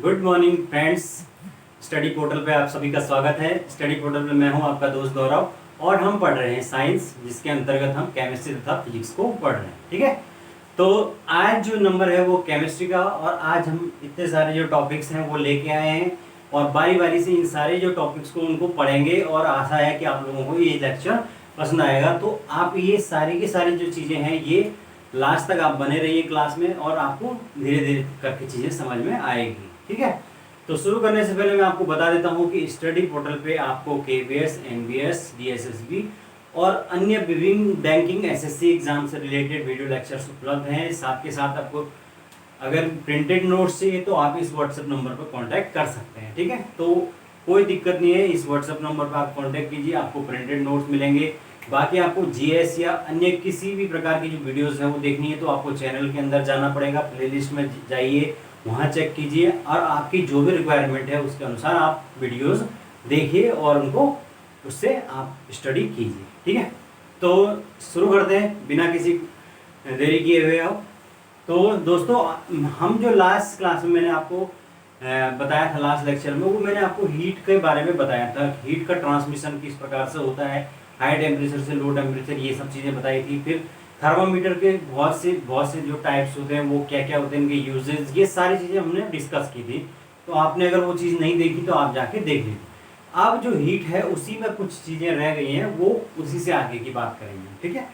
Good morning friends. Study portal पे आप सभी का स्वागत है। स्टडी पोर्टल पे मैं हूं आपका दोस्त गौरव और हम पढ़ रहे हैं साइंस, जिसके अंतर्गत हम केमिस्ट्री तथा फिजिक्स को पढ़ रहे हैं। ठीक है, तो आज जो नंबर है वो केमिस्ट्री का, और आज हम इतने सारे जो टॉपिक्स हैं वो लेके आए हैं और बारी बारी से इन सारे जो टॉपिक्स को उनको पढ़ेंगे और आशा है कि आप लोगों को ये लेक्चर पसंद आएगा। तो आप ये सारी की सारी जो चीज़ें हैं ये लास्ट तक आप बने रहिए क्लास में और आपको धीरे धीरे करके चीज़ें समझ में आएगी। ठीक है, तो शुरू करने से पहले मैं आपको बता देता हूँ कि स्टडी पोर्टल पे आपको केवीएस, एनवीएस, डीएसएसबी और अन्य विभिन्न बैंकिंग, एसएससी एग्जाम से रिलेटेड वीडियो लेक्चर्स उपलब्ध हैं। साथ के साथ आपको अगर प्रिंटेड नोट्स चाहिए तो आप इस व्हाट्सएप नंबर पर कांटेक्ट कर सकते हैं। ठीक है, तो कोई दिक्कत नहीं है, इस व्हाट्सएप नंबर पर आप कांटेक्ट कीजिए, आपको प्रिंटेड नोट्स मिलेंगे। बाकी आपको जीएस या अन्य किसी भी प्रकार की जो वीडियोस है वो देखनी है तो आपको चैनल के अंदर जाना पड़ेगा, प्लेलिस्ट में जाइए, वहाँ चेक कीजिए और आपकी जो भी रिक्वायरमेंट है उसके अनुसार आप वीडियोस देखिए और उनको उससे आप स्टडी कीजिए। ठीक है, तो शुरू करते हैं बिना किसी देरी किए हुए। अब तो दोस्तों, हम जो लास्ट क्लास में मैंने आपको बताया था, लास्ट लेक्चर में, वो मैंने आपको हीट के बारे में बताया था। हीट का ट्रांसमिशन किस प्रकार से होता है, हाई टेम्परेचर से लो टेम्परेचर, ये सब चीज़ें बताई थी। फिर थर्मामीटर के बहुत से जो टाइप्स होते हैं वो क्या क्या होते हैं, इनके यूजेस, ये सारी चीज़ें हमने डिस्कस की थी। तो आपने अगर वो चीज़ नहीं देखी तो आप जाके देख लीजिए। अब जो हीट है उसी में कुछ चीज़ें रह गई हैं, वो उसी से आगे की बात करेंगे। ठीक है,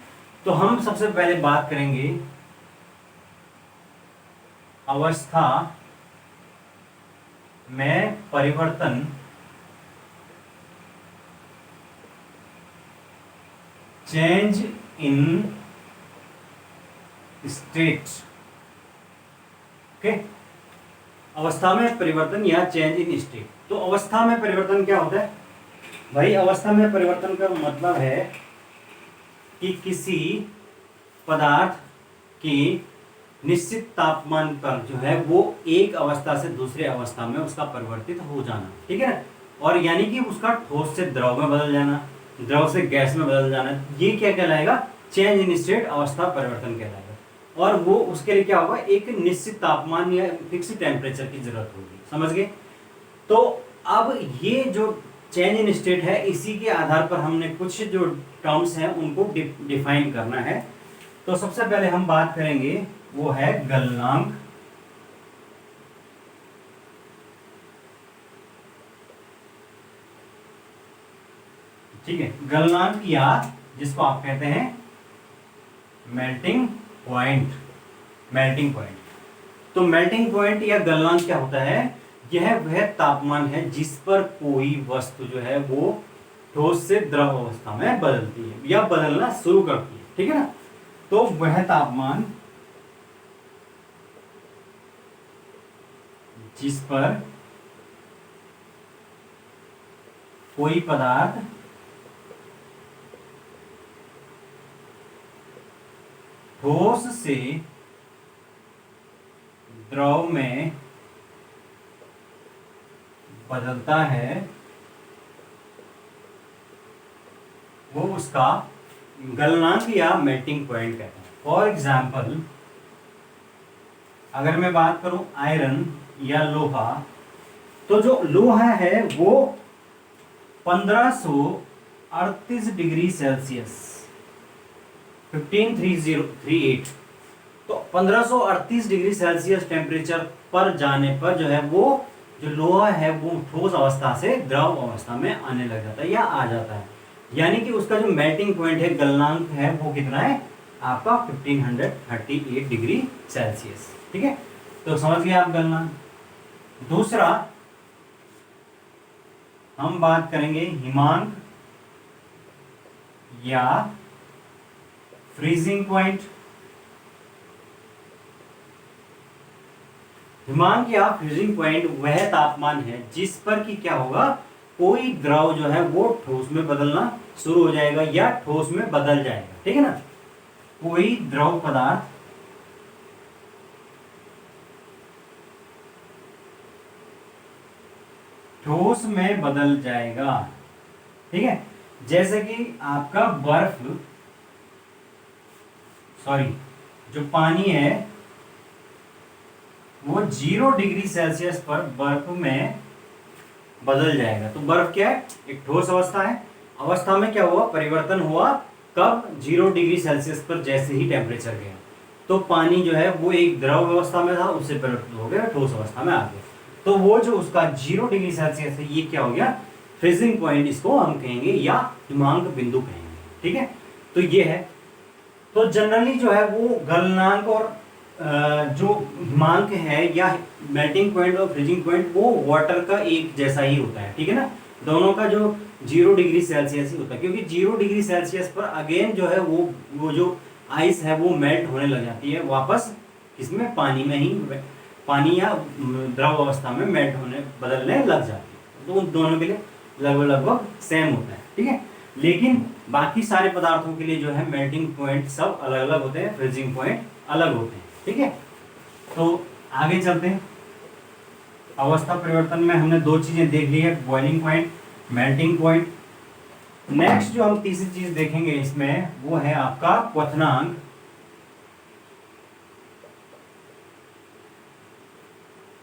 तो हम सबसे पहले बात करेंगे अवस्था में परिवर्तन चेंज इन स्टेट। ओके, अवस्था में परिवर्तन या चेंज इन स्टेट। तो अवस्था में परिवर्तन क्या होता है भाई? अवस्था में परिवर्तन का मतलब है कि किसी पदार्थ की निश्चित तापमान पर जो है वो एक अवस्था से दूसरे अवस्था में उसका परिवर्तित हो जाना। ठीक है, और यानी कि उसका ठोस से द्रव में बदल जाना, द्रव से गैस में बदल जाना, ये क्या कहलाएगा? चेंज इन स्टेट, अवस्था परिवर्तन कहलाएगा। और वो उसके लिए क्या होगा? एक निश्चित तापमान या फिक्स टेम्परेचर की जरूरत होगी। समझ गए? तो अब ये जो चेंज इन स्टेट है, इसी के आधार पर हमने कुछ जो टर्म्स हैं उनको डिफाइन करना है। तो सबसे पहले हम बात करेंगे वो है गलनांक। ठीक है, गलनांक या जिसको आप कहते हैं मेल्टिंग पॉइंट। मेल्टिंग पॉइंट, तो मेल्टिंग पॉइंट या गलनांक क्या होता है? यह वह तापमान है जिस पर कोई वस्तु जो है वो ठोस से द्रव अवस्था में बदलती है या बदलना शुरू करती है। ठीक है ना, तो वह तापमान जिस पर कोई पदार्थ ठोस से द्रव में बदलता है वो उसका गलनांक या मेल्टिंग पॉइंट कहते हैं। फॉर एग्जाम्पल, अगर मैं बात करूं आयरन या लोहा, तो जो लोहा है वो 1538 डिग्री सेल्सियस 153038, तो 1538 डिग्री सेल्सियस टेम्परेचर पर जाने पर जो है वो जो लोहा है वो ठोस अवस्था से द्रव अवस्था में आने लग जाता है या आ जाता है। यानी कि उसका जो मेल्टिंग पॉइंट है, गलनांक है, वो कितना है आपका? 1538 डिग्री सेल्सियस। ठीक है, तो समझ गए आप गलनांक। दूसरा हम बात करेंगे हिमांक या फ्रीजिंग पॉइंट। हिमांक या फ्रीजिंग पॉइंट वह तापमान है जिस पर कि क्या होगा? कोई द्रव जो है वो ठोस में बदलना शुरू हो जाएगा या ठोस में बदल जाएगा। ठीक है ना, कोई द्रव पदार्थ ठोस में बदल जाएगा। ठीक है, जैसे कि आपका बर्फ, सॉरी जो पानी है वो 0 डिग्री सेल्सियस पर बर्फ में बदल जाएगा। तो बर्फ क्या है? एक ठोस अवस्था है। अवस्था में क्या हुआ? परिवर्तन हुआ। कब? 0 डिग्री सेल्सियस पर जैसे ही टेम्परेचर गया, तो पानी जो है वो एक द्रव अवस्था में था, उससे परिवर्तित हो गया ठोस अवस्था में आ गया। तो वो जो उसका 0 डिग्री सेल्सियस है, ये क्या हो गया? फ्रीजिंग पॉइंट इसको हम कहेंगे, या हिमांक बिंदु कहेंगे। ठीक है, तो ये है। तो जनरली जो है वो गलनांक और जो हिमांक है या मेल्टिंग पॉइंट और फ्रीजिंग पॉइंट, वो वाटर का एक जैसा ही होता है। ठीक है ना, दोनों का जो 0 डिग्री सेल्सियस ही होता है, क्योंकि 0 डिग्री सेल्सियस पर अगेन जो है वो जो आइस है वो मेल्ट होने लग जाती है वापस, इसमें पानी में ही, पानी या द्रव अवस्था में मेल्ट होने बदलने लग जाती है। तो उन दोनों के लिए लगभग लगभग सेम होता है। ठीक है, लेकिन बाकी सारे पदार्थों के लिए जो है मेल्टिंग पॉइंट सब अलग अलग होते हैं, फ्रीजिंग पॉइंट अलग होते हैं। ठीक है, तो आगे चलते हैं। अवस्था परिवर्तन में हमने दो चीजें देख ली है, boiling point, melting point. Next जो हम तीसरी चीज देखेंगे इसमें, वो है आपका क्वथनांक।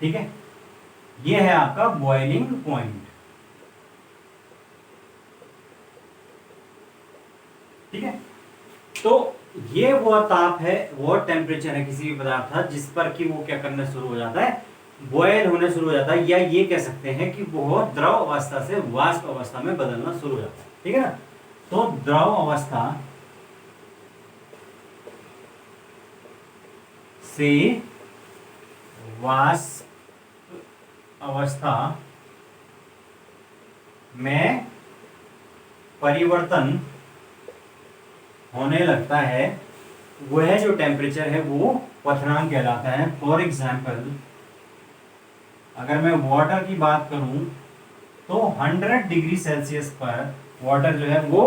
ठीक है, ये है आपका बॉइलिंग पॉइंट। ठीक है, तो ये वो ताप है, वो टेम्परेचर है किसी भी पदार्थ का जिस पर कि वो क्या करना शुरू हो जाता है? बॉयल होने शुरू हो जाता है, या ये कह सकते हैं कि वो द्रव अवस्था से वाष्प अवस्था में बदलना शुरू हो जाता है। ठीक है ना, तो द्रव अवस्था से वाष्प अवस्था में परिवर्तन होने लगता है, वह जो टेम्परेचर है वो क्वथनांक कहलाता है। फॉर एग्जाम्पल, अगर मैं वाटर की बात करूं तो 100 डिग्री सेल्सियस पर वाटर जो है वो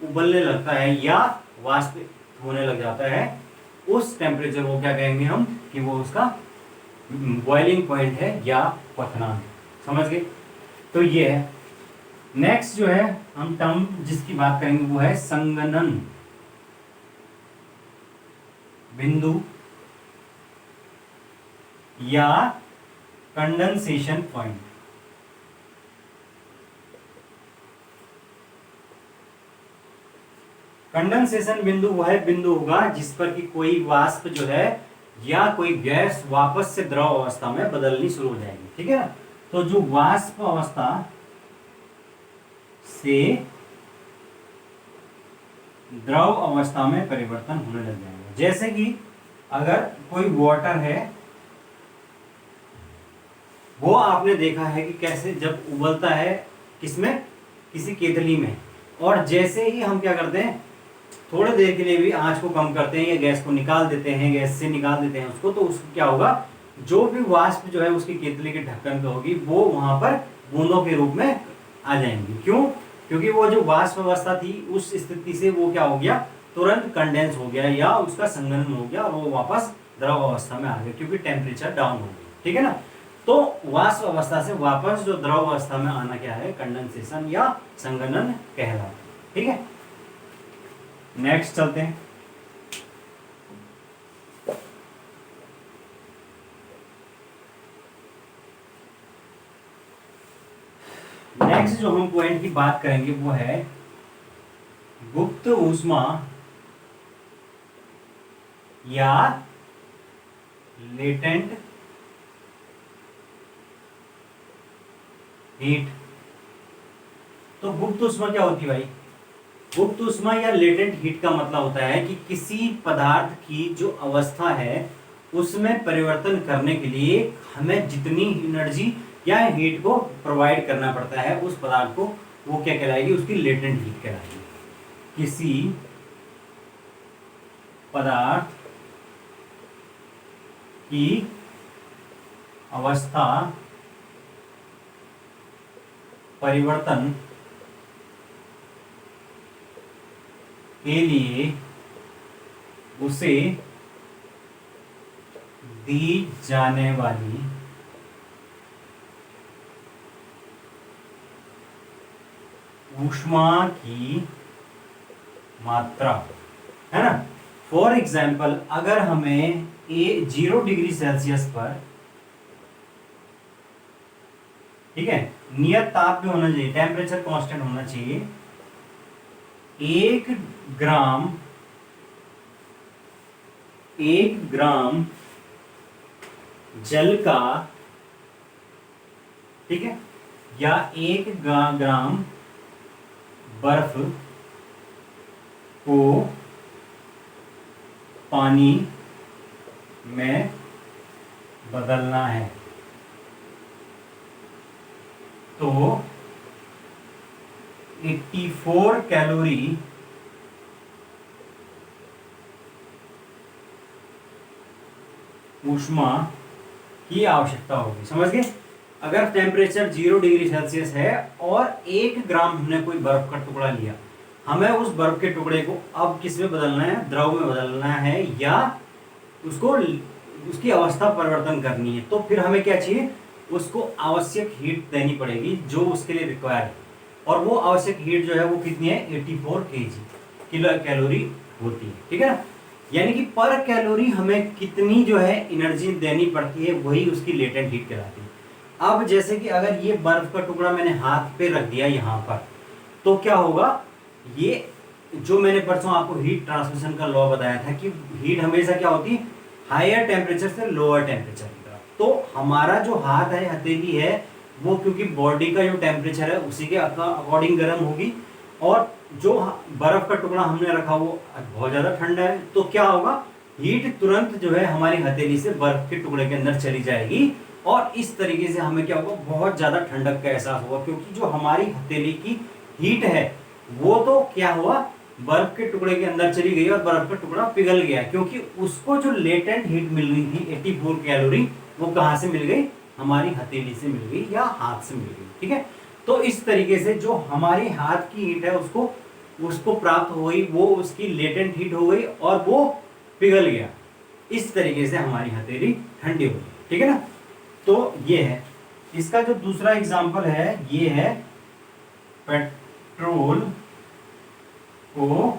उबलने लगता है या वाष्प होने लग जाता है। उस टेम्परेचर को क्या कहेंगे हम? कि वो उसका बॉइलिंग पॉइंट है या क्वथनांक। समझ गए? तो ये है। नेक्स्ट जो है हम टर्म जिसकी बात करेंगे वो है संघनन बिंदु या कंडेंसेशन पॉइंट। कंडेंसेशन बिंदु वह बिंदु होगा जिस पर कि कोई वाष्प जो है या कोई गैस वापस से द्रव अवस्था में बदलनी शुरू हो जाएगी। ठीक है ना, तो जो वाष्प अवस्था से द्रव अवस्था में परिवर्तन होने लग जाएगा। जैसे कि अगर कोई वाटर है, वो आपने देखा है कि कैसे जब उबलता है, किसमें? किसी केतली में, और जैसे ही हम क्या करते हैं, थोड़ी देर के लिए भी आंच को कम करते हैं या गैस को निकाल देते हैं, गैस से निकाल देते हैं उसको, तो उसको क्या होगा? जो भी वाष्प जो है उसकी केतली के ढक्कन पे होगी, वो वहां पर बूंदों के रूप में आ जाएंगी। क्यों? क्योंकि वो जो वाष्प अवस्था थी उस स्थिति से वो क्या हो गया? तुरंत कंडेंस हो गया या उसका संघनन हो गया और वो वापस द्रव अवस्था में आ गया, क्योंकि टेम्परेचर डाउन हो गया। ठीक है ना, तो वाष्प अवस्था से वापस जो द्रव अवस्था में आना क्या है? कंडेंसेशन या संघनन कहलाता है। ठीक है, नेक्स्ट चलते हैं। नेक्स्ट जो हम पॉइंट की बात करेंगे वो है गुप्त ऊष्मा या लेटेंट हीट। तो गुप्त ऊष्मा क्या होती है भाई? गुप्त ऊष्मा या लेटेंट हीट का मतलब होता है कि किसी पदार्थ की जो अवस्था है उसमें परिवर्तन करने के लिए हमें जितनी एनर्जी या हीट को प्रोवाइड करना पड़ता है उस पदार्थ को, वो क्या कहलाएगी? उसकी लेटेंट हीट कहलाएगी। किसी पदार्थ की अवस्था परिवर्तन के लिए उसे दी जाने वाली ऊष्मा की मात्रा है ना। फॉर एग्जाम्पल, अगर हमें 0 डिग्री सेल्सियस पर ठीक है, नियत ताप भी होना चाहिए, टेम्परेचर कांस्टेंट होना चाहिए। 1 ग्राम 1 ग्राम जल का, ठीक है, या 1 ग्राम बर्फ को पानी में बदलना है तो 84 कैलोरी ऊष्मा की आवश्यकता होगी। समझ गए? अगर टेम्परेचर 0 डिग्री सेल्सियस है और 1 ग्राम हमने कोई बर्फ का टुकड़ा लिया, हमें उस बर्फ के टुकड़े को अब किस में बदलना है? द्रव में बदलना है, या उसको उसकी अवस्था परिवर्तन करनी है। तो फिर हमें क्या चाहिए? उसको आवश्यक हीट देनी पड़ेगी जो उसके लिए रिक्वायर है, और वो आवश्यक हीट जो है वो कितनी है? 84 किलो कैलोरी होती है। ठीक है ना? यानी कि पर कैलोरी हमें कितनी जो है एनर्जी देनी पड़ती है, वही उसकी लेटेंट हीट कहलाती है। अब जैसे कि अगर ये बर्फ का टुकड़ा मैंने हाथ पे रख दिया यहाँ पर, तो क्या होगा? ये जो मैंने परसों आपको हीट ट्रांसमिशन का लॉ बताया था कि हीट हमेशा क्या होती है? हायर टेम्परेचर से लोअर टेम्परेचर की तरफ। तो हमारा जो हाथ है, हथेली है, वो क्योंकि बॉडी का जो टेम्परेचर है उसी के अकॉर्डिंग गर्म होगी, और जो बर्फ का टुकड़ा हमने रखा वो बहुत ज्यादा ठंडा है, तो क्या होगा? हीट तुरंत जो है हमारी हथेली से बर्फ के टुकड़े के अंदर चली जाएगी, और इस तरीके से हमें क्या होगा? बहुत ज्यादा ठंडक का एहसास होगा, क्योंकि जो हमारी हथेली की हीट है वो तो क्या हुआ? बर्फ के टुकड़े के अंदर चली गई और बर्फ का टुकड़ा पिघल गया, क्योंकि उसको जो लेटेंट हीट मिल रही थी 84 कैलोरी, वो कहां से मिल गई? हमारी हथेली से मिल गई या हाथ से मिल गई। ठीक है? तो इस तरीके से जो हमारी हाथ की हीट है उसको उसको प्राप्त हो गई, वो उसकी लेटेंट हीट हो गई और वो पिघल गया। इस तरीके से हमारी हथेली ठंडी हो गई। ठीक है ना? तो ये है इसका जो दूसरा एग्जांपल है, ये है पेट्रोल को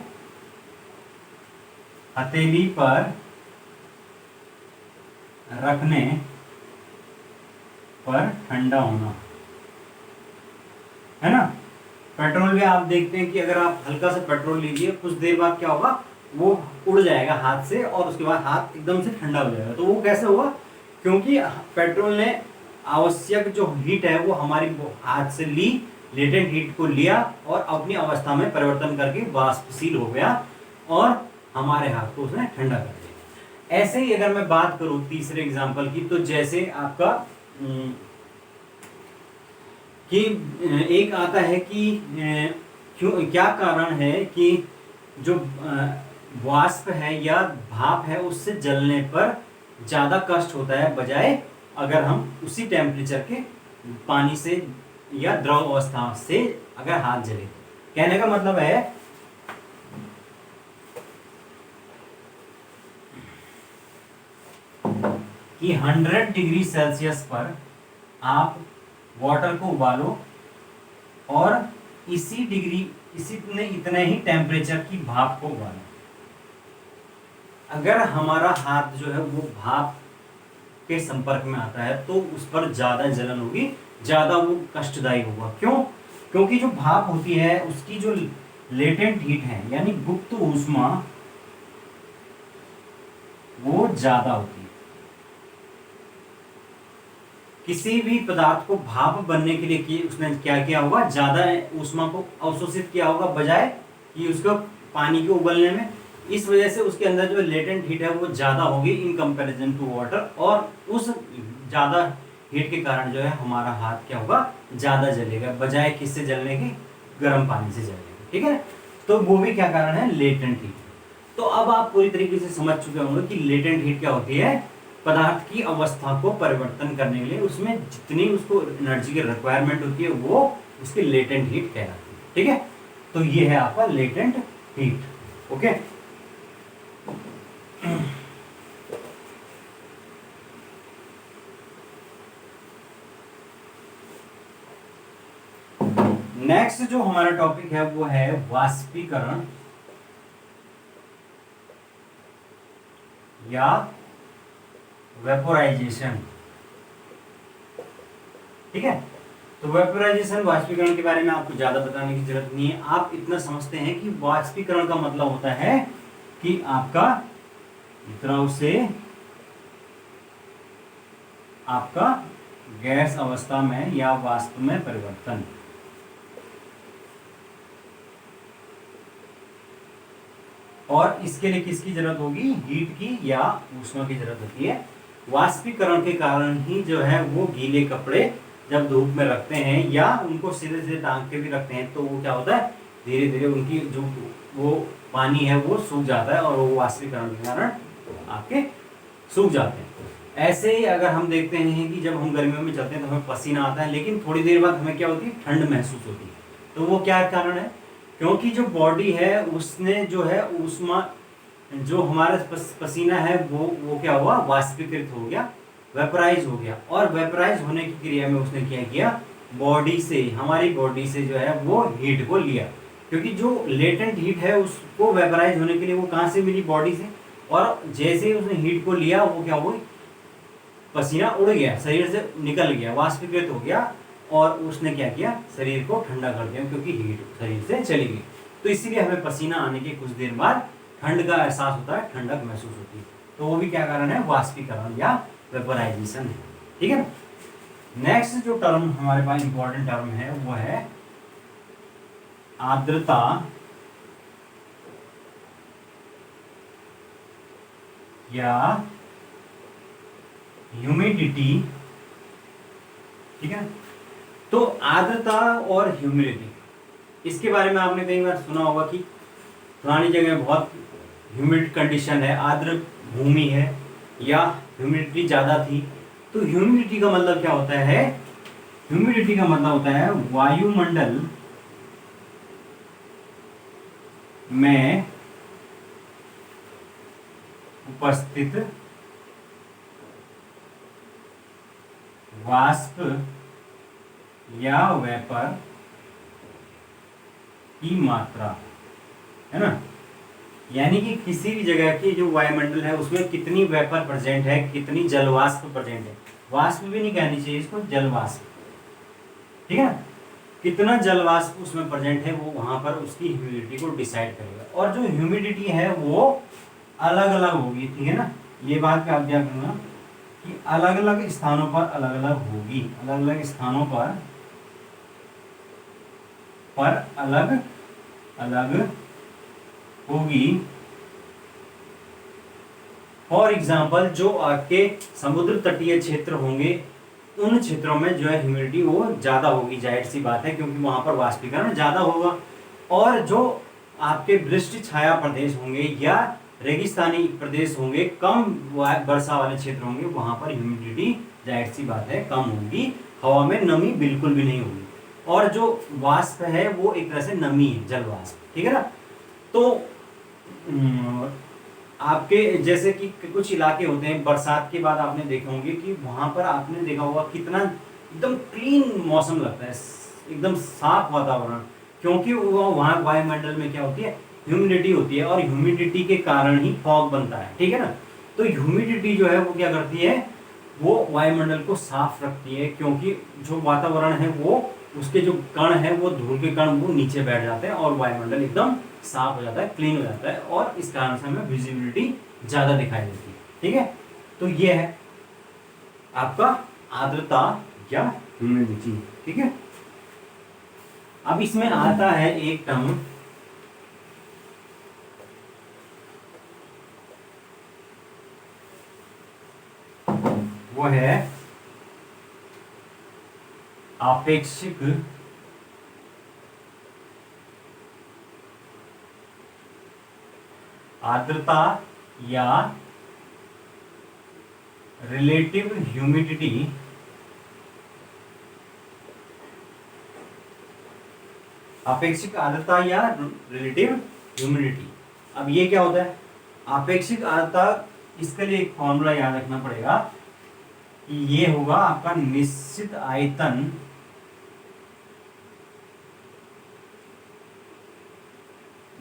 हथेली पर रखने पर ठंडा होना, है ना? पेट्रोल भी आप देखते हैं कि अगर आप हल्का सा पेट्रोल लीजिए, कुछ देर बाद क्या होगा? वो उड़ जाएगा हाथ से, और उसके बाद हाथ एकदम से ठंडा हो जाएगा। तो वो कैसे हुआ? क्योंकि पेट्रोल ने आवश्यक जो हीट है वो हमारी हाथ से ली, लेटेंट हीट को लिया और अपनी अवस्था में परिवर्तन करके वाष्पशील हो गया, और हमारे हाथ को उसने ठंडा कर दिया। ऐसे ही अगर मैं बात करूं तीसरे एग्जाम्पल की, तो जैसे आपका कि एक आता है कि क्यों, क्या कारण है कि जो वाष्प है या भाप है उससे जलने पर ज़्यादा कष्ट होता है, बजाय अगर हम उसी टेम्परेचर के पानी से या द्रव अवस्था से अगर हाथ जले। कहने का मतलब है कि 100 डिग्री सेल्सियस पर आप वाटर को उबालो और इतने ही टेम्परेचर की भाप को उबालो। अगर हमारा हाथ जो है वो भाप के संपर्क में आता है तो उस पर ज्यादा जलन होगी, ज्यादा वो कष्टदायी होगा। क्यों? क्योंकि जो भाप होती है उसकी जो लेटेंट हीट है यानी गुप्त ऊष्मा वो ज्यादा होती है। किसी भी पदार्थ को भाप बनने के लिए उसने क्या किया होगा? ज्यादा ऊष्मा को अवशोषित किया होगा, बजाय कि उसको पानी के उबलने में। इस वजह से उसके अंदर जो लेटेंट हीट है वो ज्यादा होगी इन कंपैरिजन टू वाटर, और उस ज्यादा हीट के कारण जो है हमारा हाथ क्या होगा? ज्यादा जलेगा, बजाय किससे जलने की? गर्म पानी से जलेगा। ठीक है? तो वो भी क्या कारण है? Latent heat. तो अब आप पूरी तरीके से समझ चुके होंगे कि लेटेंट हीट क्या होती है। पदार्थ की अवस्था को परिवर्तन करने के लिए उसमें जितनी उसको एनर्जी की रिक्वायरमेंट होती है वो उसकी लेटेंट हीट कहलाती है। ठीक है? तो ये है आपका लेटेंट हीट। ओके? नेक्स्ट जो हमारा टॉपिक है वो है वाष्पीकरण या वेपोराइजेशन। ठीक है? तो वेपोराइजेशन वाष्पीकरण के बारे में आपको ज्यादा बताने की जरूरत नहीं है। आप इतना समझते हैं कि वाष्पीकरण का मतलब होता है कि आपका द्रव से आपका गैस अवस्था में या वाष्प में परिवर्तन। और इसके लिए किसकी जरूरत होगी? हीट की या ऊष्मा की जरूरत होती है। वाष्पीकरण के कारण ही जो है वो गीले कपड़े जब धूप में रखते हैं या उनको सीधे सीधे टांग के भी रखते हैं तो वो क्या होता है, धीरे धीरे उनकी जो वो पानी है वो सूख जाता है और वो वाष्पीकरण के कारण आपके सूख जाते हैं। ऐसे ही अगर हम देखते हैं कि जब हम गर्मियों में चलते हैं तो हमें पसीना आता है, लेकिन थोड़ी देर बाद हमें क्या होती है, ठंड महसूस होती है। तो वो क्या कारण है? क्योंकि जो बॉडी है उसने जो है ऊष्मा, जो हमारा पसीना है वो क्या हुआ, वाष्पीकृत हो गया, वेपराइज हो गया। और वेपराइज होने की क्रिया में उसने क्या किया, बॉडी से, हमारी बॉडी से जो है वो हीट को लिया। क्योंकि जो लेटेंट हीट है उसको वेपराइज होने के लिए वो कहाँ से मिली, बॉडी से। और जैसे ही उसने हीट को लिया वो क्या हुई, पसीना उड़ गया, शरीर से निकल गया, वाष्पीकृत हो गया और उसने क्या किया, शरीर को ठंडा कर दिया क्योंकि हीट शरीर से चली गई। तो इसीलिए हमें पसीना आने के कुछ देर बाद ठंड का एहसास होता है, ठंडक महसूस होती है। तो वो भी क्या कारण है, वाष्पीकरण या वेपोराइजेशन है। ठीक है ना। नेक्स्ट जो टर्म हमारे पास इंपॉर्टेंट टर्म है वो है आर्द्रता या ह्यूमिडिटी। ठीक है। तो आर्द्रता और ह्यूमिडिटी, इसके बारे में आपने कई बार सुना होगा कि पुरानी जगह बहुत ह्यूमिड कंडीशन है, आर्द्र भूमि है या ह्यूमिडिटी ज़्यादा थी। तो ह्यूमिडिटी का मतलब क्या होता है, ह्यूमिडिटी का मतलब होता है वायुमंडल में उपस्थित वाष्प या वेपर की मात्रा, है ना। यानी कि किसी भी जगह की जो वायुमंडल है उसमें कितनी वेपर प्रेजेंट है, कितनी जलवाष्प प्रेजेंट है। वाष्प भी नहीं कहनी चाहिए इसको, जलवाष्प। ठीक है। कितना जलवाष्प उसमें प्रेजेंट है वो वहां पर उसकी ह्यूमिडिटी को डिसाइड करेगा। और जो ह्यूमिडिटी है वो अलग अलग होगी। ठीक है ना। ये बात पे आप क्या करना कि अलग अलग स्थानों पर अलग अलग होगी, अलग अलग स्थानों पर अलग अलग होगी। फॉर एग्जाम्पल जो आपके समुद्र तटीय क्षेत्र होंगे उन क्षेत्रों में जो है ह्यूमिडिटी वो ज्यादा होगी, जाहिर सी बात है, क्योंकि वहां पर वाष्पीकरण ज्यादा होगा। और जो आपके वृष्टि छाया प्रदेश होंगे या रेगिस्तानी प्रदेश होंगे, कम वर्षा वाले क्षेत्र होंगे, वहां पर ह्यूमिडिटी जाहिर सी बात है कम होगी, हवा में नमी बिल्कुल भी नहीं होगी। और जो वाष्प है वो एक तरह से नमी है, जल वाष्प। ठीक है ना। तो आपके जैसे कि कुछ इलाके होते हैं, बरसात के बाद आपने देखे होंगे कि वहां पर आपने देखा होगा कितना एकदम क्लीन मौसम लगता है, एकदम साफ वातावरण, क्योंकि वो वहाँ वायुमंडल में क्या होती है, ह्यूमिडिटी होती है। और ह्यूमिडिटी के कारण ही फॉग बनता है। ठीक है ना। तो ह्यूमिडिटी जो है वो क्या करती है, वो वायुमंडल को साफ रखती है, क्योंकि जो वातावरण है वो उसके जो कण है वो धूल के कण वो नीचे बैठ जाते हैं और वायुमंडल एकदम साफ हो जाता है, क्लीन हो जाता है, और इस कारण से हमें विजिबिलिटी ज्यादा दिखाई देती है। ठीक है। तो ये है आपका आर्द्रता या ह्यूमिडिटी। ठीक है। अब इसमें आता है एक टर्म, वो है आपेक्षिक आर्द्रता या रिलेटिव ह्यूमिडिटी। आपेक्षिक आर्द्रता या रिलेटिव ह्यूमिडिटी। अब ये क्या होता है, आपेक्षिक आर्द्रता, इसके लिए एक फॉर्मूला याद रखना पड़ेगा कि ये होगा आपका निश्चित आयतन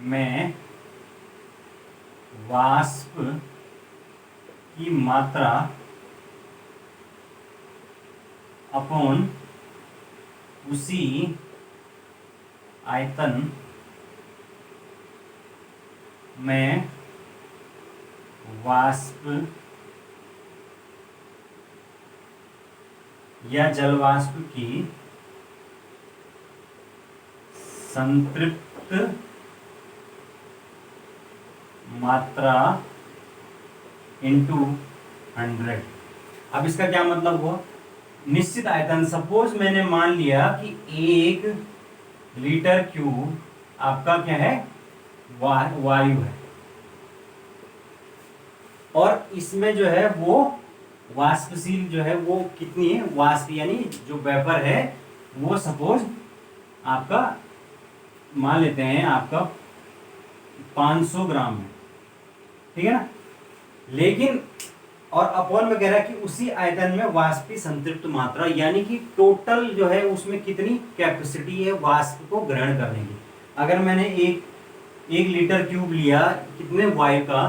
में वाष्प की मात्रा अपॉन उसी आयतन में वाष्प या जलवाष्प की संतृप्त मात्रा इंटू 100। अब इसका क्या मतलब हुआ? निश्चित आयतन, सपोज मैंने मान लिया कि 1 लीटर क्यूब आपका क्या है, वायु है, और इसमें जो है वो वाष्पशील जो है वो कितनी है, वाष्प यानी जो वेपर है वो सपोज आपका मान लेते हैं आपका 500 ग्राम है, ठीक है ना। लेकिन और अपॉन में कह रहा है कि उसी आयतन में वाष्प की संतृप्त मात्रा, यानी कि टोटल जो है उसमें कितनी कैपेसिटी है वाष्प को ग्रहण करने की। अगर मैंने एक लीटर क्यूब लिया कितने वायु का,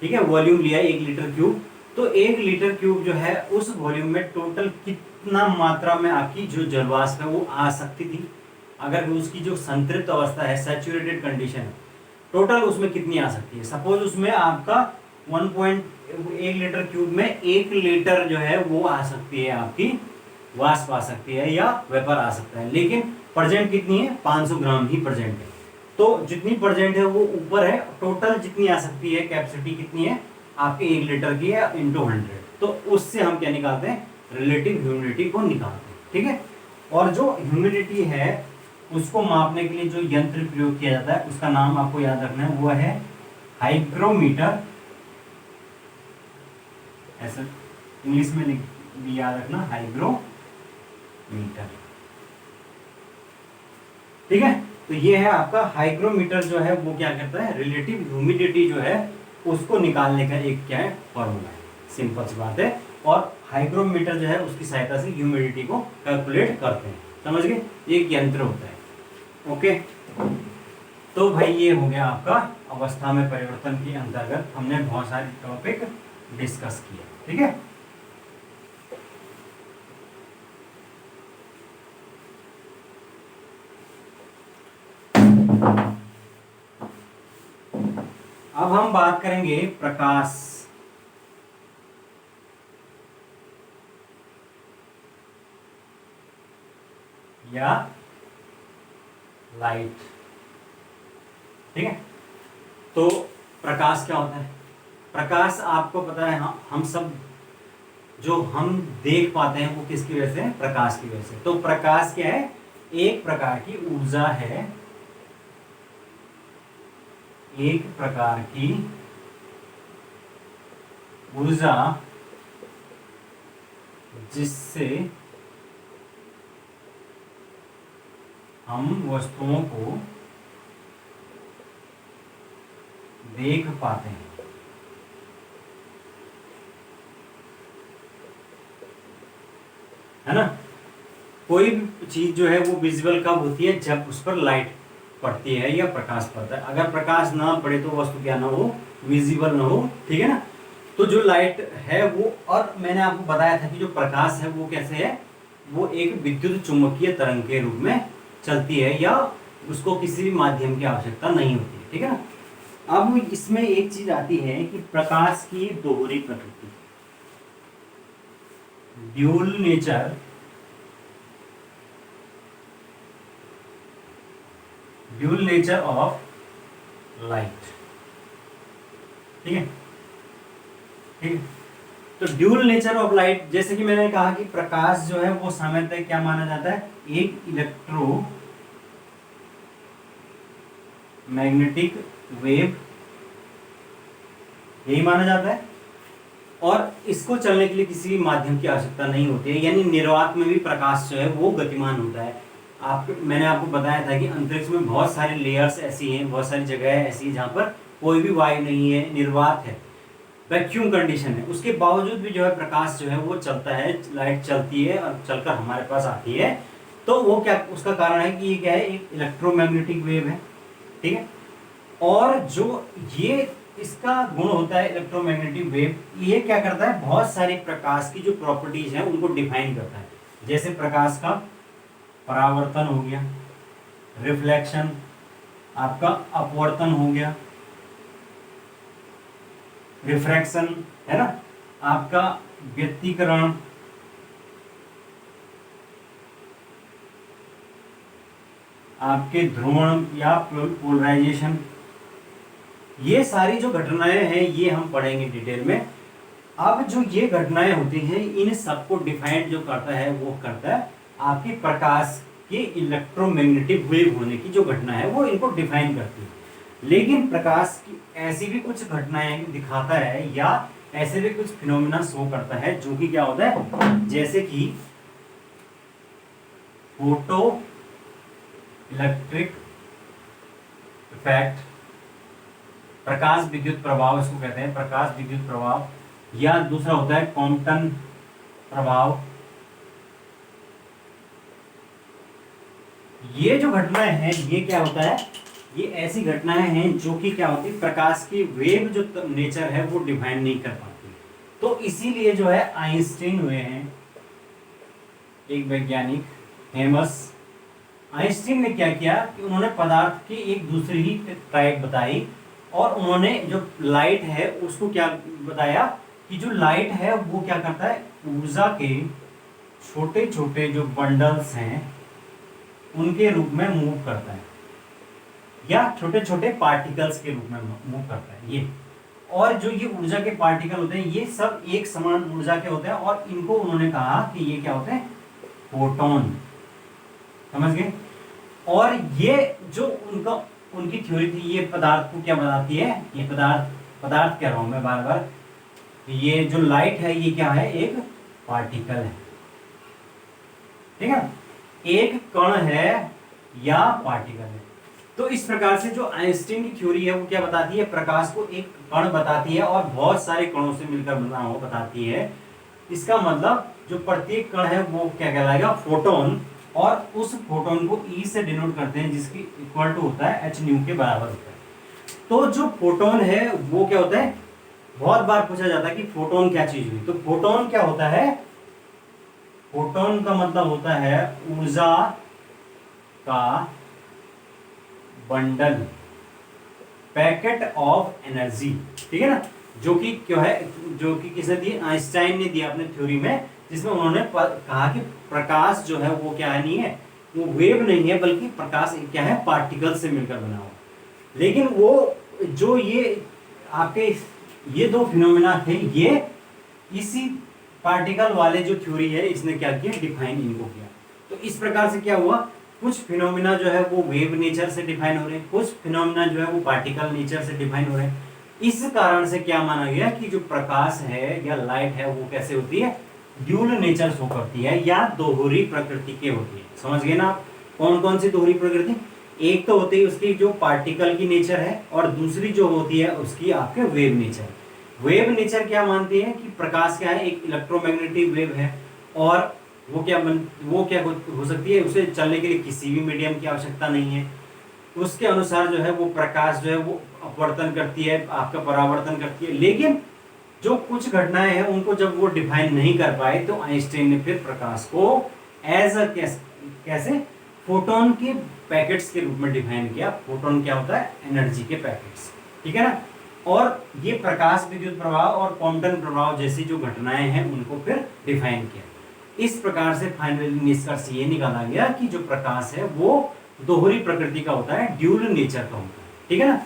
ठीक है, वॉल्यूम लिया 1 लीटर क्यूब, तो 1 लीटर क्यूब जो है उस वॉल्यूम में टोटल कितना मात्रा में आपकी जो जलवाष्प है वो आ सकती थी, अगर उसकी जो संतृप्त अवस्था है, सैचुरेटेड कंडीशन है, टोटल उसमें कितनी आ सकती है। सपोज उसमें आपका 1 लीटर क्यूब में 1 लीटर जो है वो आ सकती है, आपकी वाष्प आ सकती है या वेपर आ सकता है, लेकिन प्रेजेंट कितनी है, 500 ग्राम ही प्रेजेंट है। तो जितनी प्रेजेंट है वो ऊपर है, टोटल जितनी आ सकती है कैपेसिटी कितनी है आपके 1 लीटर की है इंटू 100। तो उससे हम क्या निकालते हैं, रिलेटिव ह्यूमिडिटी को निकालते हैं, ठीक है। और जो ह्यूमिडिटी है उसको मापने के लिए जो यंत्र प्रयोग किया जाता है उसका नाम आपको याद रखना है, वो है हाइग्रोमीटर। ऐसा इंग्लिश में भी याद रखना, हाइग्रोमीटर, ठीक है। तो ये है आपका हाइग्रोमीटर जो है वो क्या करता है, रिलेटिव ह्यूमिडिटी जो है उसको निकालने का एक क्या है, फॉर्मूला है, सिंपल सी बात है। और हाइग्रोमीटर जो है उसकी सहायता से ह्यूमिडिटी को कैलकुलेट करते हैं, समझ गए, एक यंत्र होता है। ओके, तो भाई ये हो गया आपका अवस्था में परिवर्तन के अंतर्गत हमने बहुत सारे टॉपिक डिस्कस किए, ठीक है। अब हम बात करेंगे प्रकाश या लाइट, ठीक है। तो प्रकाश क्या होता है? प्रकाश आपको पता है, हम सब जो हम देख पाते हैं वो किसकी वजह से, प्रकाश की वजह से। तो प्रकाश क्या है, एक प्रकार की ऊर्जा है, एक प्रकार की ऊर्जा जिससे हम वस्तुओं को देख पाते हैं, है ना। कोई भी चीज जो है वो विजिबल कब होती है, जब उस पर लाइट पड़ती है या प्रकाश पड़ता है। अगर प्रकाश ना पड़े तो वस्तु क्या ना हो, विजिबल ना हो, ठीक है ना। तो जो लाइट है वो, और मैंने आपको बताया था कि जो प्रकाश है वो कैसे है, वो एक विद्युत चुंबकीय तरंग के रूप में चलती है, या उसको किसी भी माध्यम की आवश्यकता नहीं होती है, ठीक है ना। अब इसमें एक चीज आती है कि प्रकाश की दोहरी प्रकृति, dual nature, dual nature of light, ठीक है, ठीक है। तो ड्यूल नेचर ऑफ लाइट, जैसे कि मैंने कहा कि प्रकाश जो है वो सामान्यतः क्या माना जाता है, एक इलेक्ट्रो मैग्नेटिक वेव, यही माना जाता है, और इसको चलने के लिए किसी भी माध्यम की आवश्यकता नहीं होती है, यानी निर्वात में भी प्रकाश जो है वो गतिमान होता है। मैंने आपको बताया था कि अंतरिक्ष में बहुत सारे लेयर्स ऐसी हैं, बहुत सारी जगह ऐसी हैं जहाँ पर कोई भी वायु नहीं है, निर्वात है, वैक्यूम कंडीशन है, उसके बावजूद भी जो है प्रकाश जो है वो चलता है, लाइट चलती है और चलकर हमारे पास आती है। तो वो क्या, उसका कारण है कि ये क्या है, एक इलेक्ट्रोमैग्नेटिक वेव है, ठीक है। और जो ये इसका गुण होता है इलेक्ट्रोमैग्नेटिक वेव, ये क्या करता है, बहुत सारे प्रकाश की जो प्रॉपर्टीज हैं उनको डिफाइन करता है। जैसे प्रकाश का परावर्तन हो गया, रिफ्लेक्शन आपका अपवर्तन हो गया, रिफ्रैक्शन है ना आपका व्यतिकरण, आपके ध्रुवण या पोलराइजेशन, ये सारी जो घटनाएं हैं ये हम पढ़ेंगे डिटेल में। अब जो ये घटनाएं होती हैं इन सबको डिफाइन जो करता है वो करता है आपकी प्रकाश के इलेक्ट्रोमैग्नेटिक वेव होने की जो घटना है वो इनको डिफाइन करती है। लेकिन प्रकाश की ऐसी भी कुछ घटनाएं दिखाता है या ऐसे भी कुछ फिनोमिना शो करता है जो कि क्या होता है, जैसे कि फोटो इलेक्ट्रिक इफेक्ट, प्रकाश विद्युत प्रभाव इसको कहते हैं, प्रकाश विद्युत प्रभाव, या दूसरा होता है कॉम्पटन प्रभाव। ये जो घटनाएं हैं ये क्या होता है, ये ऐसी घटनाएं हैं जो कि क्या होती है, प्रकाश की वेव जो नेचर है वो डिफाइन नहीं कर पाती। तो इसीलिए जो है आइंस्टीन हुए हैं एक वैज्ञानिक फेमस। आइंस्टीन ने क्या किया कि उन्होंने पदार्थ की एक दूसरी ही टाइप बताई और उन्होंने जो लाइट है उसको क्या बताया कि जो लाइट है वो क्या करता है, ऊर्जा के छोटे छोटे जो बंडल्स हैं उनके रूप में मूव करता है या छोटे छोटे पार्टिकल्स के रूप में मूव करता है ये। और जो ये ऊर्जा के पार्टिकल होते हैं ये सब एक समान ऊर्जा के होते हैं और इनको उन्होंने कहा कि ये क्या होते हैं, फोटोन। समझ गए। और ये जो उनकी थ्योरी थी ये पदार्थ को क्या बताती है, ये पदार्थ कह रहा हूं मैं बार बार, ये जो लाइट है ये क्या है, एक पार्टिकल है, ठीक है, एक कण है या पार्टिकल है। तो इस प्रकार से जो आइंस्टीन की थ्योरी है वो क्या बताती है, प्रकाश को एक कण बताती है और बहुत सारे कणों से मिलकर बना हुआ बताती है। इसका मतलब जो प्रत्येक कण है वो क्या कहलाएगा, फोटोन, और उस फोटोन को ई से डिनोट करते हैं जिसकी इक्वल टू होता है एच न्यू के बराबर होता है। तो जो फोटोन है वो क्या होता है, बहुत बार पूछा जाता है कि फोटोन क्या चीज हुई। तो फोटोन क्या होता है, फोटोन का मतलब होता है ऊर्जा का बंडल, पैकेट ऑफ एनर्जी, ठीक है ना, जो कि क्या है, जो कि किसने दी, आइंस्टाइन ने दिया अपने थ्योरी में, जिसमें उन्होंने कहा कि प्रकाश जो है वो क्या है, नहीं है, वो वेव नहीं है बल्कि प्रकाश क्या है, पार्टिकल से मिलकर बना हुआ। लेकिन वो जो ये आपके ये दो फिनोमेना थे ये इसी पार्टिकल वाले जो थ्योरी है इसने क्या किया, डिफाइन इनको किया। तो इस प्रकार से क्या हुआ, कुछ फिनोमेना जो है वो वेव नेचर से डिफाइन हो रहे हैं, कुछ फिनोमेना जो है वो पार्टिकल नेचर से डिफाइन हो रहे हैं। इस कारण से क्या माना गया कि जो प्रकाश है या लाइट है वो कैसे होती है, ड्यूल नेचर शो करती है या दोहरी प्रकृति के होती है। समझ गए ना आप, कौन कौन सी दोहरी प्रकृति, एक तो होती है उसकी जो पार्टिकल की नेचर है और दूसरी जो होती है उसकी आपके वेव नेचर। वेव नेचर क्या मानती है कि प्रकाश क्या है, एक इलेक्ट्रोमैग्नेटिक वेव है और वो क्या हो सकती है, उसे चलने के लिए किसी भी मीडियम की आवश्यकता नहीं है। उसके अनुसार जो है वो प्रकाश जो है वो अपवर्तन करती है, आपका परावर्तन करती है। लेकिन जो कुछ घटनाएं हैं उनको जब वो डिफाइन नहीं कर पाए तो आइंस्टाइन ने फिर प्रकाश को एज अ कैसे फोटोन के पैकेट्स के रूप में डिफाइन किया। फोटोन क्या होता है, एनर्जी के पैकेट्स, ठीक है ना। और ये प्रकाश विद्युत प्रभाव और क्वांटम प्रभाव जैसी जो घटनाएं हैं उनको फिर डिफाइन किया। इस प्रकार से फाइनली निष्कर्ष ये निकाला गया कि जो प्रकाश है वो दोहरी प्रकृति का होता है, ड्यूल नेचर का होता है, ठीक है ना।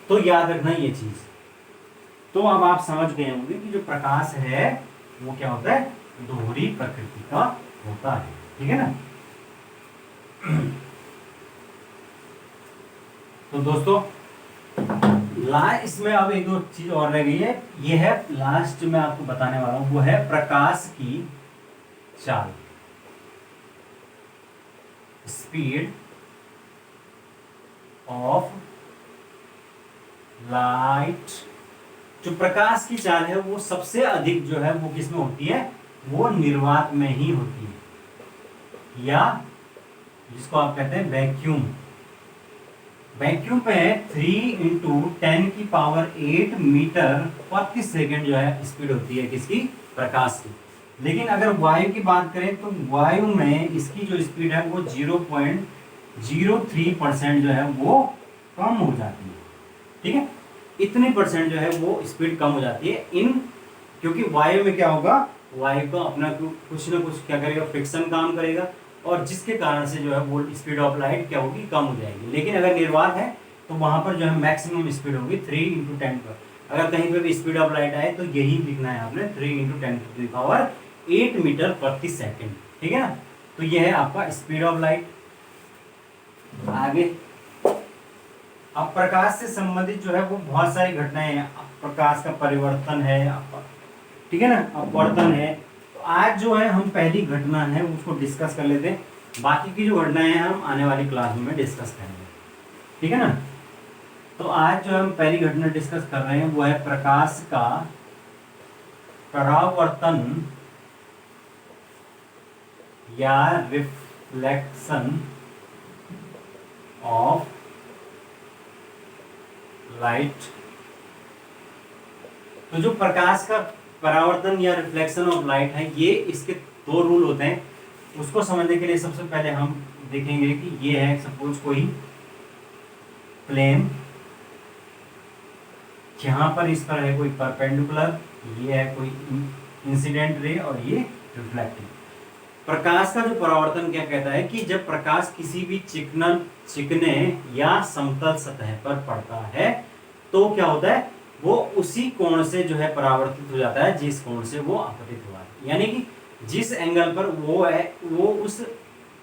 तो याद रखना ये चीज। तो अब आप समझ गए होंगे कि जो प्रकाश है वो क्या होता है, दोहरी प्रकृति का होता है, ठीक है ना। तो दोस्तों इसमें अब एक दो चीज और रह गई है, ये है लास्ट जो मैं आपको बताने वाला हूं वो है प्रकाश की चाल, स्पीड ऑफ लाइट। जो प्रकाश की चाल है वो सबसे अधिक जो है वो किसमें होती है, वो निर्वात में ही होती है, या जिसको आप कहते हैं वैक्यूम। वैक्यूम पे 3 × 10⁸ मीटर प्रति सेकंड जो है स्पीड होती है किसकी, प्रकाश की। लेकिन अगर वायु की बात करें तो वायु में इसकी जो स्पीड है वो 0.03% जो है वो कम हो जाती है। ठीक है, इतने परसेंट जो है वो स्पीड कम हो जाती है इन, क्योंकि वायु में क्या होगा, वायु का अपना कुछ ना कुछ क्या करेगा, फ्रिक्शन काम करेगा, और जिसके कारण से जो है वो स्पीड ऑफ लाइट क्या होगी, कम हो जाएगी। लेकिन अगर निर्वात है तो वहां पर जो है मैक्सिमम स्पीड होगी 3 × 10 पर। अगर कहीं पे भी स्पीड ऑफ लाइट आए तो यही लिखना है आपने, 3 × 10⁸ मीटर प्रति सेकेंड। ठीक है ना, तो यह है आपका स्पीड ऑफ लाइट। आगे अब प्रकाश से संबंधित जो है वो बहुत सारी घटनाएं हैं। प्रकाश का परिवर्तन है, ठीक है ना, अपवर्तन है। तो आज जो है हम पहली घटना है उसको डिस्कस कर लेते हैं, बाकी की जो घटनाएं हैं हम आने वाली क्लास में डिस्कस करेंगे। ठीक है ना, तो आज जो हम पहली घटना डिस्कस कर रहे हैं वो है प्रकाश का परावर्तन या रिफ्लेक्शन ऑफ लाइट। तो जो प्रकाश का परावर्तन या रिफ्लेक्शन ऑफ लाइट है, ये इसके दो रूल होते हैं। उसको समझने के लिए सबसे पहले हम देखेंगे कि ये है सपोज कोई प्लेन, जहां पर इस पर है कोई परपेंडिकुलर, ये है कोई इंसिडेंट रे और ये रिफ्लेक्टिव। प्रकाश का जो परावर्तन क्या कहता है कि जब प्रकाश किसी भी चिकने या समतल सतह पर पड़ता है तो क्या होता है, वो उसी कोण से जो है परावर्तित हो जाता है जिस कोण से वो आपतित हुआ है। यानी कि जिस एंगल पर वो उस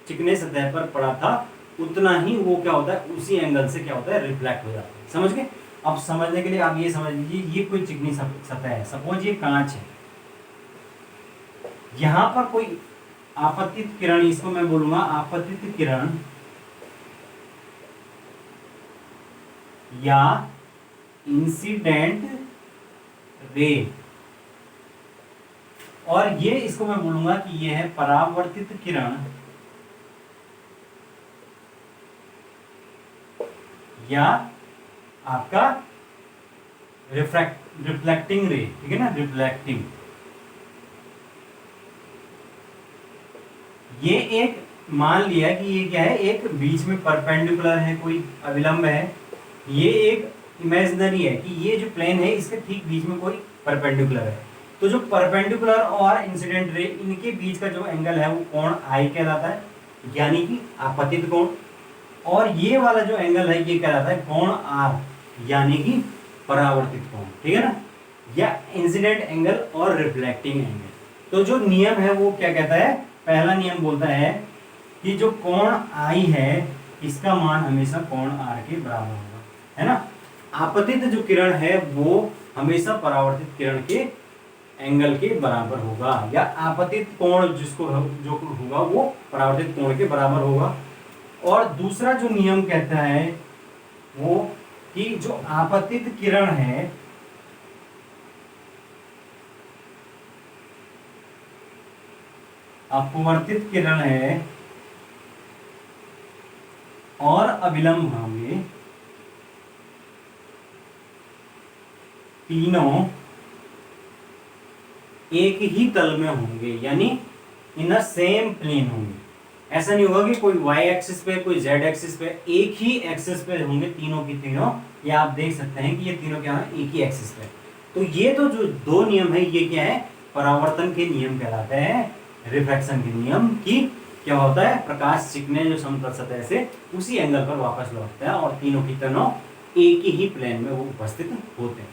चिकने सतह पर पड़ा था उतना ही वो क्या होता है, उसी एंगल से क्या होता है, रिफ्लेक्ट हो जाता है। समझ गए? अब समझने के लिए आप ये समझ लीजिए, ये कोई चिकनी सतह है, सपोज ये कांच है, यहां पर कोई आपतित किरण, इसको मैं बोलूंगा आपतित किरण या इंसिडेंट रे, और ये इसको मैं बोलूंगा कि ये है परावर्तित किरण या आपका रिफ्लेक्टिंग रे। ठीक है ना, रिफ्लेक्टिंग। ये एक मान लिया कि ये क्या है, एक बीच में परपेंडिकुलर है, कोई अविलंब है। ये एक इमेजिनरी है कि ये जो प्लेन है इसके ठीक बीच में कोई परपेंडिकुलर है। तो जो परपेंडिकुलर और इंसिडेंट रे, इनके बीच का जो एंगल है वो कोण आई कहलाता है, यानी कि आपतित कोण। और ये वाला जो एंगल है ये कहलाता है कोण आर, यानी कि परावर्तित कोण। ठीक है ना, या इंसिडेंट एंगल और रिफ्लेक्टिंग एंगल। तो जो नियम है वो क्या कहता है, पहला नियम बोलता है कि जो कोण आई है इसका मान हमेशा कोण आर के बराबर होगा, है ना। आपतित जो किरण है वो हमेशा परावर्तित किरण के एंगल के बराबर होगा, या आपतित कोण जिसको जो होगा वो परावर्तित कोण के बराबर होगा। और दूसरा जो नियम कहता है वो कि जो आपतित किरण है अपवर्तित किरण है और अविलंब होंगे, तीनों एक ही तल में होंगे, यानी इन अ सेम प्लेन होंगे। ऐसा नहीं होगा कि कोई y एक्सिस पे कोई z एक्सिस पे, एक ही एक्सिस पे होंगे तीनों की तीनों। ये आप देख सकते हैं कि ये तीनों क्या है, एक ही एक्सिस पे। तो ये तो जो दो नियम है ये क्या है, परावर्तन के नियम कहलाते हैं, रिफ्रैक्शन के नियम। की क्या होता है, प्रकाश चिकने जो समतल सतह से उसी एंगल पर वापस लौटता है और तीनों की तीनों एक ही प्लेन में वो उपस्थित होते हैं।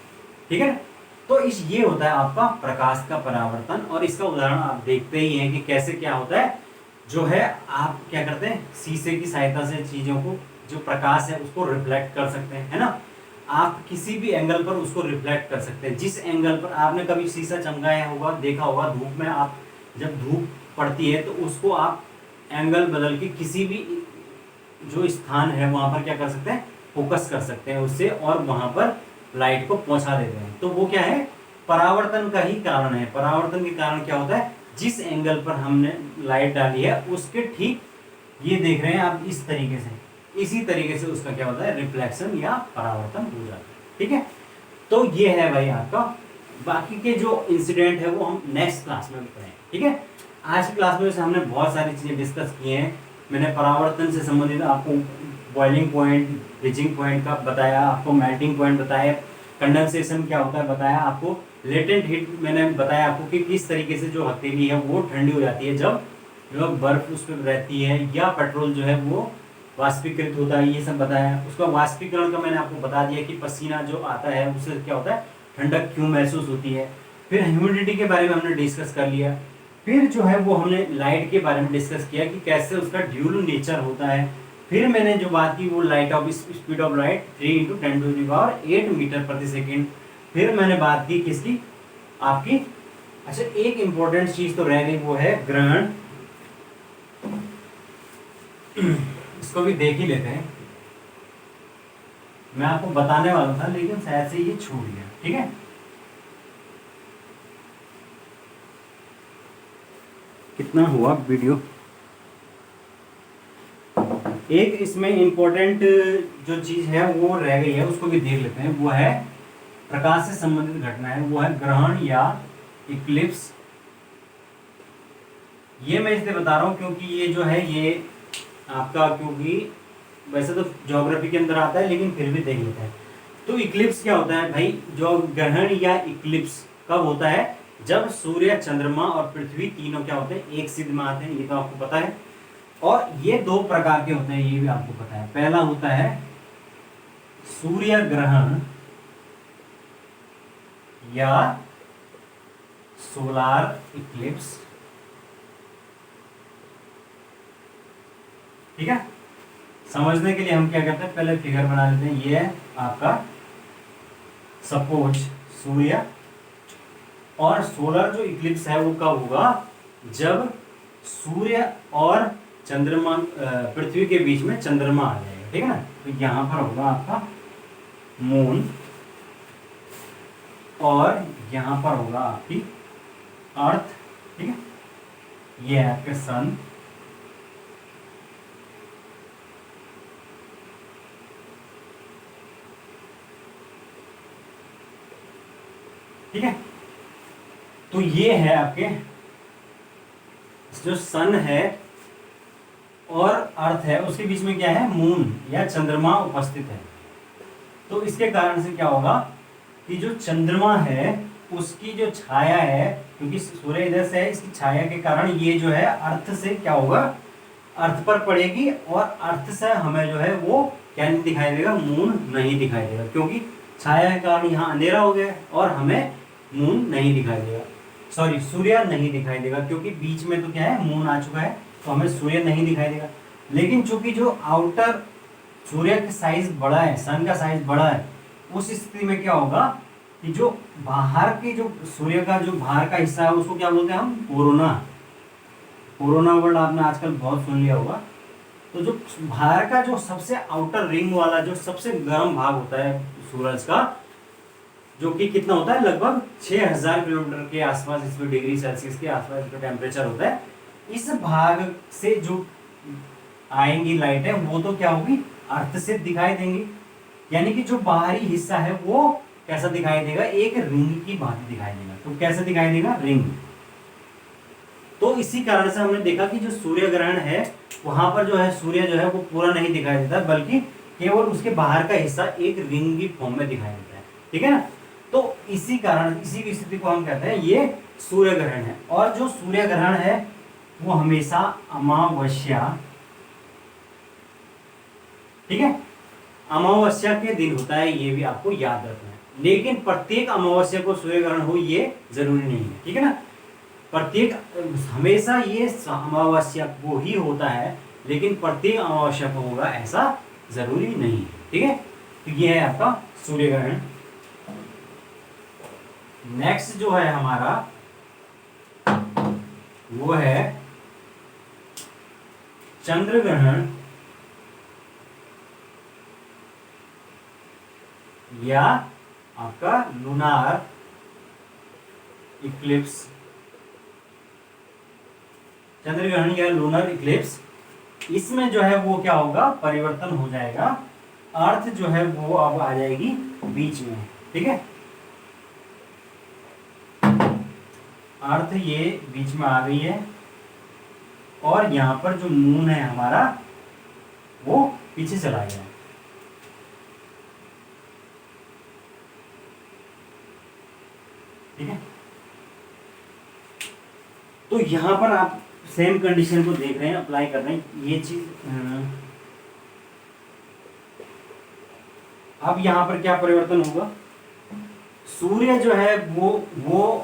ठीक है ना, तो ये होता है आपका प्रकाश का परावर्तन। और इसका उदाहरण आप देखते ही हैं कि कैसे क्या होता है, जो है आप क्या करते हैं, शीशे की सहायता से चीजों को, जो प्रकाश है उसको रिफ्लेक्ट कर सकते हैं, है ना। आप किसी भी एंगल पर उसको रिफ्लेक्ट कर सकते हैं। जिस एंगल पर आपने कभी शीशा चमकाया होगा, देखा होगा धूप में, आप जब धूप पड़ती है तो उसको आप एंगल बदल के किसी भी जो स्थान है वहां पर क्या कर सकते हैं, फोकस कर सकते हैं उससे, और वहां पर लाइट को पहुंचा देते हैं। तो वो क्या है, परावर्तन का ही कारण है। परावर्तन के कारण क्या होता है, जिस एंगल पर हमने लाइट डाली है उसके ठीक, ये देख रहे हैं आप इस तरीके से, इसी तरीके से उसका क्या होता है, रिफ्लेक्शन या परावर्तन हो जाता है। ठीक है, तो ये है भाई आपका बाकी के जो इंसिडेंट है वो हम नेक्स्ट क्लास में पढ़ेंगे, ठीक है। आज की क्लास में जैसे हमने बहुत सारी चीज़ें डिस्कस की हैं। मैंने परावर्तन से संबंधित आपको बॉइलिंग पॉइंट, फ्रीजिंग पॉइंट का बताया, आपको मेल्टिंग पॉइंट बताया, कंडेंसेशन क्या होता है बताया, आपको लेटेंट हीट मैंने बताया आपको कि किस तरीके से जो हथेली है वो ठंडी हो जाती है जब जो बर्फ उस पर रहती है, या पेट्रोल जो है वो वाष्पीकृत होता है, ये सब बताया। उसका वाष्पीकरण का मैंने आपको बता दिया कि पसीना जो आता है उससे क्या होता है, ठंडक क्यों महसूस होती है। फिर ह्यूमिडिटी के बारे में हमने डिस्कस कर लिया। फिर जो है वो हमने लाइट के बारे में डिस्कस किया कि कैसे उसका ड्यूल नेचर होता है। फिर मैंने जो बात की वो light of speed of light 3 × 10⁸ metre प्रति सेकेंड। फिर मैंने बात की किसकी, आपकी, अच्छा एक इंपॉर्टेंट चीज तो रह गई, वो है ग्रहण। इसको भी देख ही लेते हैं। मैं आपको बताने वाला था लेकिन शायद से ये छूट गया, ठीक है। कितना हुआ वीडियो। एक इसमें इंपॉर्टेंट जो चीज है वो रह गई है, उसको भी देख लेते हैं। वो है प्रकाश से संबंधित घटना है, वो है ग्रहण या इक्लिप्स। ये मैं इसलिए बता रहा हूँ क्योंकि ये जो है ये आपका, क्योंकि वैसे तो ज्योग्राफी के अंदर आता है लेकिन फिर भी देख लेते हैं। तो इक्लिप्स क्या होता है भाई, जो ग्रहण या इक्लिप्स कब होता है, जब सूर्य, चंद्रमा और पृथ्वी तीनों क्या होते हैं, एक सिद्ध में आते हैं, ये तो आपको पता है। और ये दो प्रकार के होते हैं, ये भी आपको पता है। पहला होता है सूर्य ग्रहण या सोलार इक्लिप्स, ठीक है। समझने के लिए हम क्या करते हैं, पहले फिगर बना लेते हैं। ये है आपका सपोज सूर्य, और सोलर जो इक्लिप्स है वो कब होगा, जब सूर्य और चंद्रमा, पृथ्वी के बीच में चंद्रमा आ जाएगा, ठीक है ना। तो यहां पर होगा आपका मून, और यहां पर होगा आपकी अर्थ, ठीक है। ये है आपके सन, ठीक है। तो ये है आपके जो सन है और अर्थ है, उसके बीच में क्या है, मून या चंद्रमा उपस्थित है। तो इसके कारण से क्या होगा कि जो चंद्रमा है उसकी जो छाया है, क्योंकि सूर्य इधर से है, इसकी छाया के कारण ये जो है अर्थ से क्या होगा, अर्थ पर पड़ेगी, और अर्थ से हमें जो है वो क्या नहीं दिखाई देगा, मून नहीं दिखाई देगा, क्योंकि छाया के कारण यहाँ अंधेरा हो गया और हमें मून नहीं दिखाई देगा, सॉरी सूर्य नहीं दिखाई देगा, क्योंकि बीच में तो क्या है, मून आ चुका है, तो हमें सूर्य नहीं दिखाई देगा। लेकिन चूंकि जो आउटर सूर्य का साइज बड़ा है, सन का साइज बड़ा है, उस स्थिति में क्या होगा कि जो बाहर की जो सूर्य का जो बाहर का हिस्सा है उसको क्या बोलते हैं हम, कोरोना। कोरोना वर्ड आपने आजकल बहुत सुन लिया होगा। तो जो बाहर का जो सबसे आउटर रिंग वाला जो सबसे गर्म भाग होता है सूरज का, जो कि कितना होता है, लगभग 6000 किलोमीटर के आसपास, इसमें डिग्री सेल्सियस के आसपास इसका टेम्परेचर होता है। इस भाग से जो आएंगी लाइट है वो तो क्या होगी, अर्थ से दिखाई देंगी, यानी कि जो बाहरी हिस्सा है वो कैसा दिखाई देगा, एक रिंग की भांति दिखाई देगा। तो कैसे दिखाई देगा, रिंग। तो इसी कारण से हमने देखा कि जो सूर्य ग्रहण है वहां पर जो है सूर्य जो है वो पूरा नहीं दिखाई देता, बल्कि केवल उसके बाहर का हिस्सा एक रिंग की फॉर्म में दिखाई देता है, ठीक है ना। तो इसी कारण, इसी स्थिति को हम कहते हैं ये सूर्य ग्रहण है। और जो सूर्य ग्रहण है वो हमेशा अमावस्या, ठीक है, अमावस्या के दिन होता है, ये भी आपको याद रखना है। लेकिन प्रत्येक अमावस्या को सूर्य ग्रहण हो ये जरूरी नहीं है, ठीक है ना। प्रत्येक, हमेशा ये अमावस्या को ही होता है, लेकिन प्रत्येक अमावस्या को होगा ऐसा जरूरी नहीं है, ठीक है। तो ये है आपका सूर्य ग्रहण। नेक्स्ट जो है हमारा वो है चंद्र ग्रहण या आपका लूनार इक्लिप्स। चंद्र ग्रहण या लूनर इक्लिप्स, इसमें जो है वो क्या होगा, परिवर्तन हो जाएगा, अर्थ जो है वो अब आ जाएगी बीच में, ठीक है। अर्थ ये बीच में आ गई है और यहाँ पर जो मून है हमारा वो पीछे चला गया है। ठीक है, तो यहां पर आप सेम कंडीशन को देख रहे हैं, अप्लाई कर रहे हैं ये चीज। अब यहां पर क्या परिवर्तन होगा, सूर्य जो है वो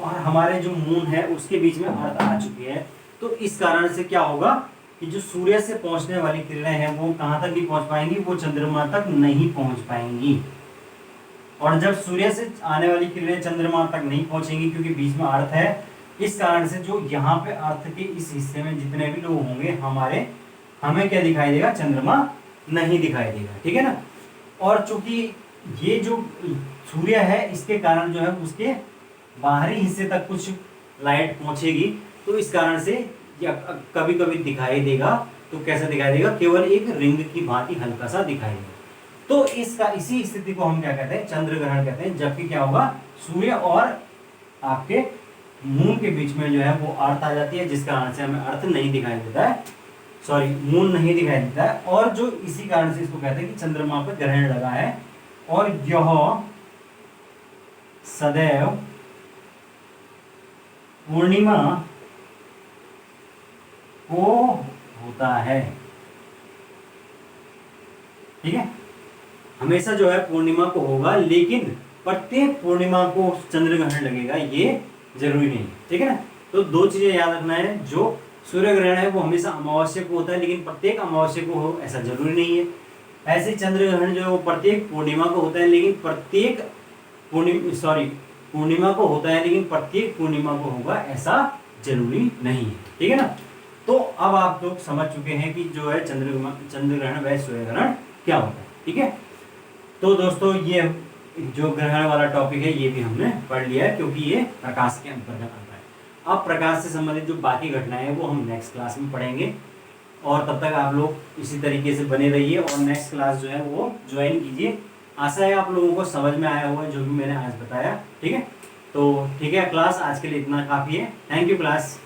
और हमारे जो मून है उसके बीच में अर्थ आ चुकी है। तो इस कारण से क्या होगा कि जो सूर्य से पहुंचने वाली किरणें हैं वो कहां तक नहीं पहुंच पाएंगी, वो चंद्रमा तक नहीं पहुंच पाएंगी। और जब सूर्य से आने वाली किरणें चंद्रमा तक नहीं पहुंचेंगी क्योंकि बीच में अर्थ है, इस कारण से जो यहाँ पे अर्थ के इस हिस्से में जितने भी लोग होंगे हमें क्या दिखाई देगा, चंद्रमा नहीं दिखाई देगा। ठीक है ना। और चूंकि ये जो सूर्य है इसके कारण जो है उसके बाहरी हिस्से तक कुछ लाइट पहुंचेगी, तो इस कारण से कभी कभी दिखाई देगा। तो कैसा दिखाई देगा, केवल एक रिंग की भांति हल्का सा दिखाई देगा। तो इसी स्थिति को हम क्या कहते हैं, चंद्र ग्रहण कहते हैं। जबकि क्या होगा, सूर्य और आपके मून के बीच में जो है वो अर्थ आ जाती है, जिस कारण से हमें अर्थ नहीं दिखाई देता है, सॉरी मून नहीं दिखाई देता है। और जो इसी कारण से इसको कहते हैं कि चंद्रमा पर ग्रहण लगा है और यह सदैव पूर्णिमा को होता है। ठीक है, हमेशा जो है पूर्णिमा को होगा, लेकिन प्रत्येक पूर्णिमा को चंद्र ग्रहण लगेगा ये जरूरी नहीं। ठीक है ना। तो दो चीजें याद रखना है, जो सूर्य ग्रहण है वो हमेशा अमावस्या को होता है, लेकिन प्रत्येक अमावस्या को हो ऐसा जरूरी नहीं है। ऐसे चंद्र ग्रहण जो है वो प्रत्येक पूर्णिमा को होता है, लेकिन प्रत्येक पूर्णिमा को होता है, लेकिन प्रत्येक पूर्णिमा को होगा ऐसा जरूरी नहीं है। ठीक है ना। तो अब आप लोग समझ चुके हैं कि जो है चंद्र ग्रहण व सूर्य ग्रहण क्या होता है। ठीक है, तो दोस्तों ये जो ग्रहण वाला टॉपिक है ये भी हमने पढ़ लिया है, क्योंकि ये प्रकाश के अंतर्गत आता है। अब प्रकाश से संबंधित जो बाकी घटनाएं हैं वो हम नेक्स्ट क्लास में पढ़ेंगे, और तब तक आप लोग इसी तरीके से बने रहिए और नेक्स्ट क्लास जो है वो ज्वाइन कीजिए। आशा है आप लोगों को समझ में आया हुआ जो भी मैंने आज बताया। ठीक है, तो ठीक है, क्लास आज के लिए इतना काफ़ी है। Thank you class.